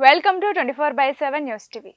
Welcome to 24/7 news TV.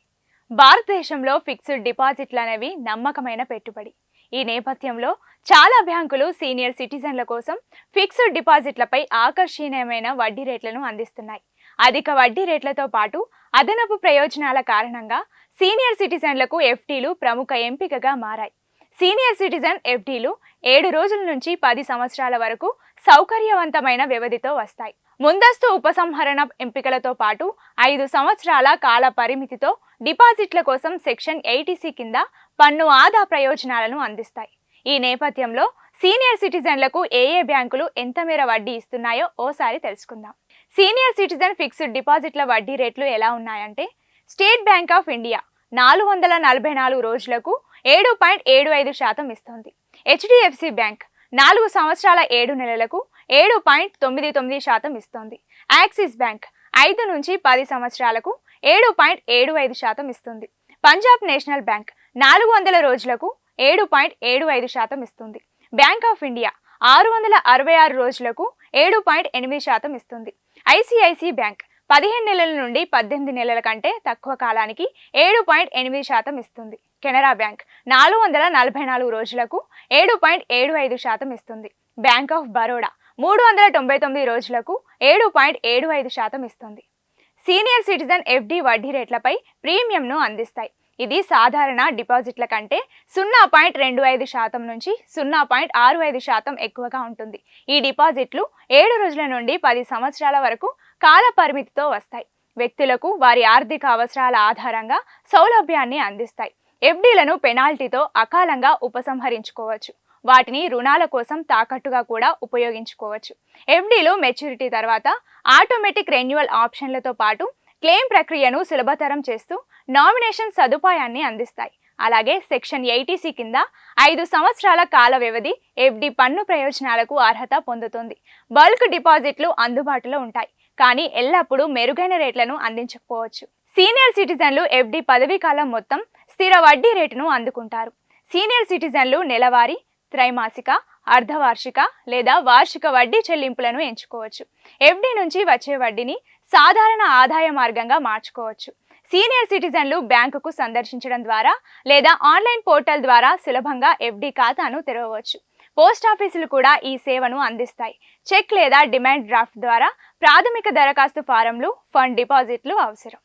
భారతదేశంలో fixed డిపాజిట్లు అనేవి నమ్మకమైన పెట్టుబడి. ఈ నేపథ్యంలో చాలా బ్యాంకులు సీనియర్ సిటిజన్ల కోసం ఫిక్స్డ్ డిపాజిట్లపై ఆకర్షణీయమైన వడ్డీ రేట్లను అందిస్తున్నాయి. అధిక వడ్డీ రేట్లతో పాటు అదనపు ప్రయోజనాల కారణంగా సీనియర్ సిటిజన్లకు ఎఫ్డీలు ప్రముఖ ఎంపికగా మారాయి. సీనియర్ సిటిజన్ ఎఫ్డీలు 7 రోజుల నుంచి 10 సంవత్సరాల వరకు సౌకర్యవంతమైన వ్యవధితో వస్తాయి. ముందస్తు ఉపసంహరణ ఎంపికలతో పాటు 5 సంవత్సరాల కాల పరిమితితో డిపాజిట్ల కోసం సెక్షన్ 80C కింద పన్ను ఆదా ప్రయోజనాలను అందిస్తాయి. ఈ నేపథ్యంలో సీనియర్ సిటిజన్లకు ఏ బ్యాంకులు ఎంత మేర వడ్డీ ఇస్తున్నాయో ఓసారి తెలుసుకుందాం. సీనియర్ సిటిజన్ ఫిక్స్డ్ డిపాజిట్ల వడ్డీ రేట్లు ఎలా ఉన్నాయంటే, స్టేట్ బ్యాంక్ ఆఫ్ ఇండియా 444 రోజులకు 7.75% ఇస్తుంది. హెచ్డిఎఫ్సి బ్యాంక్ 4 సంవత్సరాల 7 నెలలకు 7.99% ఇస్తోంది. యాక్సిస్ బ్యాంక్ 5 నుంచి 10 సంవత్సరాలకు 7.75% ఇస్తుంది. పంజాబ్ నేషనల్ బ్యాంక్ 400 రోజులకు 7.75% ఇస్తుంది. బ్యాంక్ ఆఫ్ ఇండియా 666 రోజులకు 7.8% ఇస్తుంది. ఐసిఐసి బ్యాంక్ 15 నెలల నుండి 18 నెలల కంటే తక్కువ కాలానికి 7.8% ఇస్తుంది. కెనరా బ్యాంక్ 444 రోజులకు 7.75% ఇస్తుంది. బ్యాంక్ ఆఫ్ బరోడా 399 రోజులకు 7.75% ఇస్తుంది. సీనియర్ సిటిజన్ ఎఫ్డి వడ్డీ రేట్లపై ప్రీమియంను అందిస్తాయి. ఇది సాధారణ డిపాజిట్ల కంటే 0.25% నుంచి 0.65% ఎక్కువగా ఉంటుంది. ఈ డిపాజిట్లు 7 రోజుల నుండి 10 సంవత్సరాల వరకు కాల పరిమితితో వస్తాయి. వ్యక్తులకు వారి ఆర్థిక అవసరాల ఆధారంగా సౌలభ్యాన్ని అందిస్తాయి. ఎఫ్డీలను పెనాల్టీతో అకాలంగా ఉపసంహరించుకోవచ్చు. వాటిని రుణాల కోసం తాకట్టుగా కూడా ఉపయోగించుకోవచ్చు. ఎఫ్డీలు మెచ్యూరిటీ తర్వాత ఆటోమేటిక్ రెన్యువల్ ఆప్షన్లతో పాటు క్లెయిమ్ ప్రక్రియను సులభతరం చేస్తూ నామినేషన్ సదుపాయాన్ని అందిస్తాయి. అలాగే సెక్షన్ 80C కింద 5 సంవత్సరాల కాల వ్యవధి ఎఫ్డి పన్ను ప్రయోజనాలకు అర్హత పొందుతుంది. బల్క్ డిపాజిట్లు అందుబాటులో ఉంటాయి, కానీ ఎల్లప్పుడూ మెరుగైన రేట్లను అందించకపోవచ్చు. సీనియర్ సిటిజన్లు ఎఫ్డి పదవీ కాలం మొత్తం స్థిర వడ్డీ రేటును అందుకుంటారు. సీనియర్ సిటిజన్లు నెలవారీ, త్రైమాసిక, అర్ధవార్షిక లేదా వార్షిక వడ్డీ చెల్లింపులను ఎంచుకోవచ్చు. ఎఫ్డి నుంచి వచ్చే వడ్డీని సాధారణ ఆదాయ మార్గంగా మార్చుకోవచ్చు. సీనియర్ సిటిజన్లు బ్యాంకుకు సందర్శించడం ద్వారా లేదా ఆన్లైన్ పోర్టల్ ద్వారా సులభంగా ఎఫ్డి ఖాతాను తెరవవచ్చు. పోస్ట్ ఆఫీసులు కూడా ఈ సేవను అందిస్తాయి. చెక్ లేదా డిమాండ్ డ్రాఫ్ట్ ద్వారా ప్రాథమిక దరఖాస్తు ఫారంలు, ఫండ్ డిపాజిట్లు అవసరం.